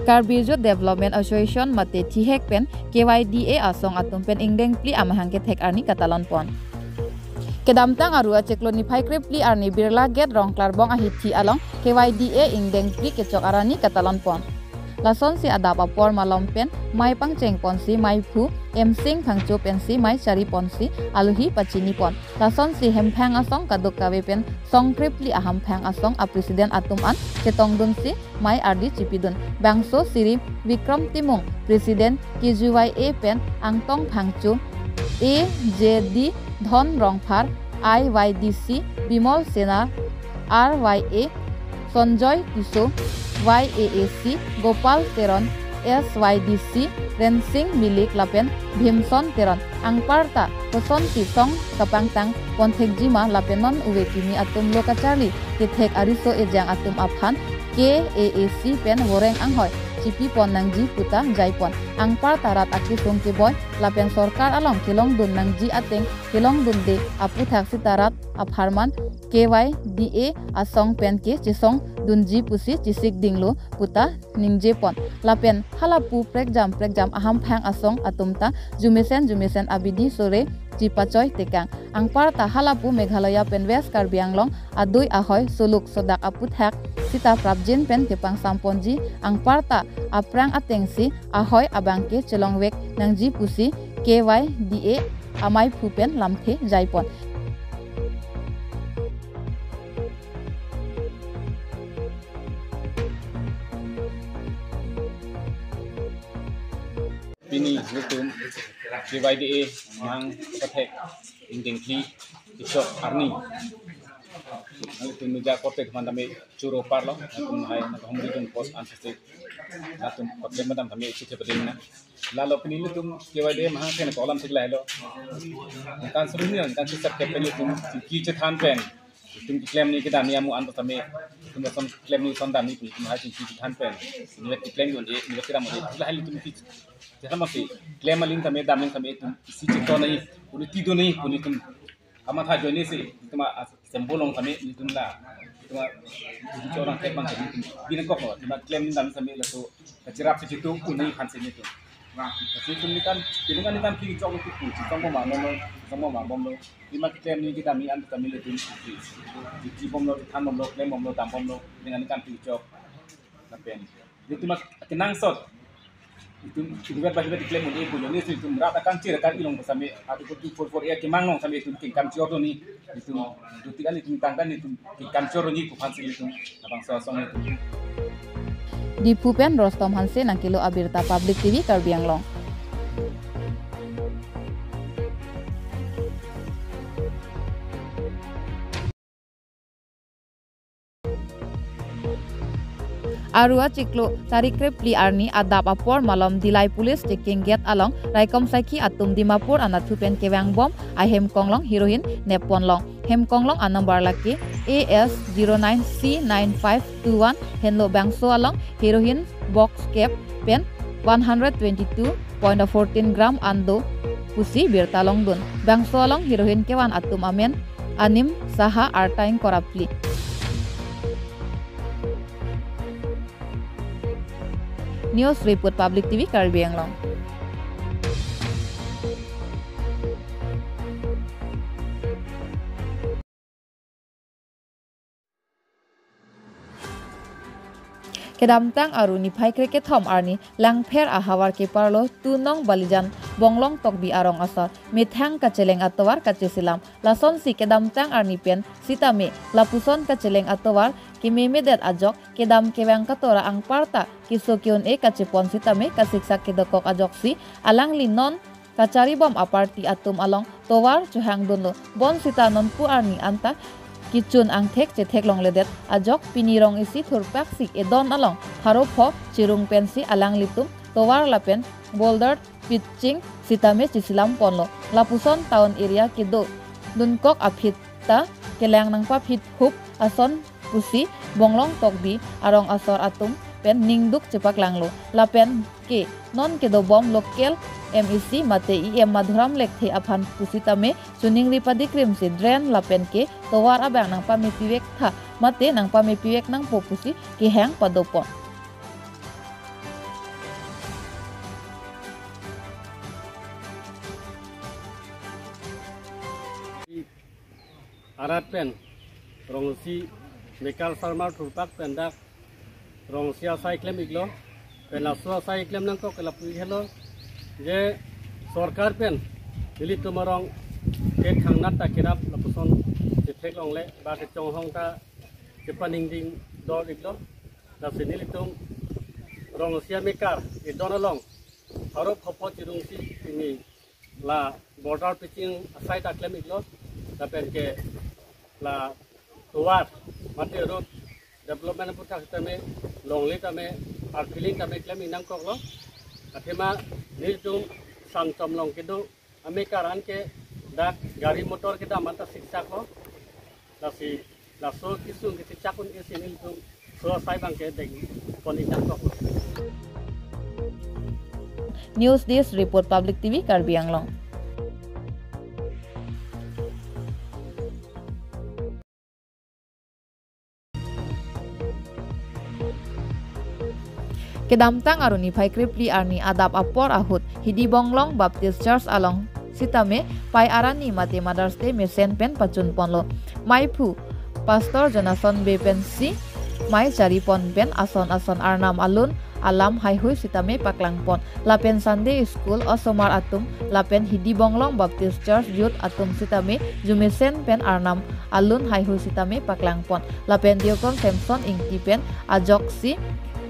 Karbirjo Development Association mate thihek pen KYDA asong atum pen ingdeng pli amahang ke thek arni katalon pon. Kedamtang arua ceklo ni phaikre pli arni birla get rongklar bong ahithi along KYDA ingdeng pli kecok arani katalon pon. Lason si adap apor malom pen mai pangceng ponsi mai phu emsing phangchu pensi mai chari ponsi aluhi pachini pon. Lason si hemphang asong kaduk kawe pen songkripli aham phang asong a presiden atum an ketong dun si mai ardi chipidun. Bangso siri Vikram Timung presiden KJYA pen angtong phangchu AJD Dhon Rongphar IYDC Bimol Sena RYA Sonjoy Tiso YAAC Gopal Teron SYDC Rensing Milik Lapen Bhimson Teron Angparta Poson Tisong Kapangtang Ponthekjima Lapenon Uwekimi Atum Lokacharli Kithek Ariso Ejang Atum Aphan KAAC Pen Woreng Anghoy Cipi pon nangji puta jaipon Angparta Rat Aki Sungki Boy Lapen Sorkar Along Kilong Dun Nangji Ateng Kilong Dun De Apu Thaksi Tarat Apharman KYDA Asong Pen Ke Chisong Dunji Pusi Cisik Dinglo Puta Ningje Pon Lapen Halapu Prekjam Aham Phang Asong Atumta Jumisen Abidi Sore Cipacoy Tekang Angparta Halapu Meghalaya Pen West Karbi Anglong Adui Ahoy Suluk Sodak Aputhak Sita Prabjin Pen Kepang Samponji Angparta Aprang Atengsi Ahoy Abangke Celongwek Nangji Pusi KYDA Amai Phupen Lamthe Jaipon. Bini lutum KYDA mang patek inding kli isok arni lutum meja kotek mandame churo parlo lutum hai na humri dun post ansiste lutum patek madam kami chiche padina lalo pini lutum KYDA mang ken kolam sigla helo kan suruni kan sisap kepen lutum ki chethan pen lutum claim ni kita niamu an tame lutum son claim ni son dami lutum hai ki chethan pen ni claim ni ni kira mo la lutum ki जहाँ मस्ती claim link हमें दामिंग हमें तुम इसी चित्तों नहीं उन्हें तीदों नहीं उन्हें तुम हम था जो नहीं से तुम सिंबलों हमें तुम ला तुम जो orang tek bang तुम बिना कॉफ तुम क्लेम दामिंग हमें लातो कचरा पे चित्तों उन्हें खांसे नहीं तुम tapi तुम निकाल निकाल की चौक की कुछ समों मांगों लो बिना क्लेम नहीं kita mi an kami le तुम जी बम लो थान बम लो क्लेम बम लो दाम बम लो dengan निकाल की चौक napen itu तुम kenang sot itu juga bagi klaim ini punya ni itu merata kan ciri kan ilong sampai atau itu for ya kemanglong sampai itu tingkam cioro ni itu tiga ni tangkan itu tingkam cioro ni kupan sih itu abang sosong itu di Pupen Rostom Hanse nang kilo Abirta Public TV Karbi Anglong. Arua ciklo tarikre pli arni adap apor malam dilai pulis checking gate along raikom saiki atum dimapur anathu pen kewang bom ahem konglong heroin nepon long hem konglong anambar laki AS09C9521 henlo bangso along heroin box cap pen 122.14 gram ando pusi birtalong dun bangso along heroin kewan atum amen anim saha artain korapli. News Report Public TV Karbi Anglong. Kedamtang aruni phaikre ke thom arni langpher ahawar ke parlo tunong balijan bonglong tokbi arong asar mithang kaceleng atowar kacesilam lason si kedamtang arni pen sitame lapuson kaceleng atowar kimemedet ajok kedam kewang katora ang parta kisokion e kacipon sitame kasiksak kedokok ajok si alang linon kacari bom aparti atum along towar chuhang donlo bon sitanon pu arni anta Kicun ang thek cetek long ledet ajok pinirong isi thurpak sik edon along haropho cirung pensi alang litum towar lapen boulder pitching sitame cisilam ponlo lapuson town area kido dunkok aphita kelang nang pa phit hup ason pusi bonglong tokbi arong asor atum pen ningduk cepak langlo lapen ke non kedo bom lokel MEC mate IM madhuram lekhe aphan pusitame suning ripadi krim si dren lapen ke towar abang nang pami piwek tha mate nang pami piwek nang popusi ki hang padopon arat pen rong si mekal farmar thurpak pen dak rong sia sai klem iglo pen la so sai klem nang ko kala pui hello je sarkar pen dili tumarong ke khangnat ta kirap la puson je thek long le ba te chong hong ta ke paning ding dor iglo la sinili tum rong sia mekar e donalong arop hopo chirung si ini la border pitching aside ta klem iglo la pen ke la tuar mate road development putak tame longli tame ar feeling tame klem inang kok lo athema ni tum sang tom long kedo amekaran ke dak gari motor ke da mata siksa ko la so kisung ke sikakun ke sinil tum so sai bang ke deng kon inang kok News Desk Report Public TV Karbi Anglong. Kedamtang aruni pai kripli arni adap apor ahut hidi bonglong Baptist Church along sitame pai arani mate Mother's Day mesen pen pacun ponlo maipu Pastor Jonathan Bepensi mai cari pon pen ason arnam alun alam haihui sitame paklangpon lapen Sunday School osomar atum lapen hidi bonglong Baptist Church youth atum sitame jumesen pen arnam alun haihui sitame paklangpon lapen diokon Samson ingti pen ajoksi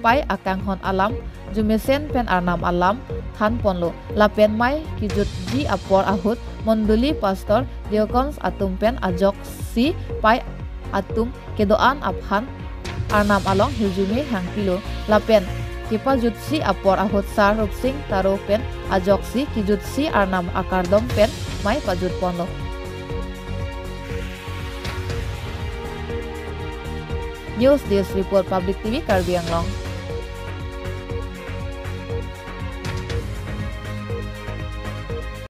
pai akang hon alam jumesen pen arnam alam han ponlo lapen mai kijut ji apor ahut monduli pastor diokons atum pen ajoksi pai atum kedoan aphan arnam along hiljume hangpilo lapen kipa jutsi apor ahut sar rupsing taro pen ajoksi kijutsi arnam akardom pen mai pajut ponlo News Desk Report Public TV Karbi Anglong.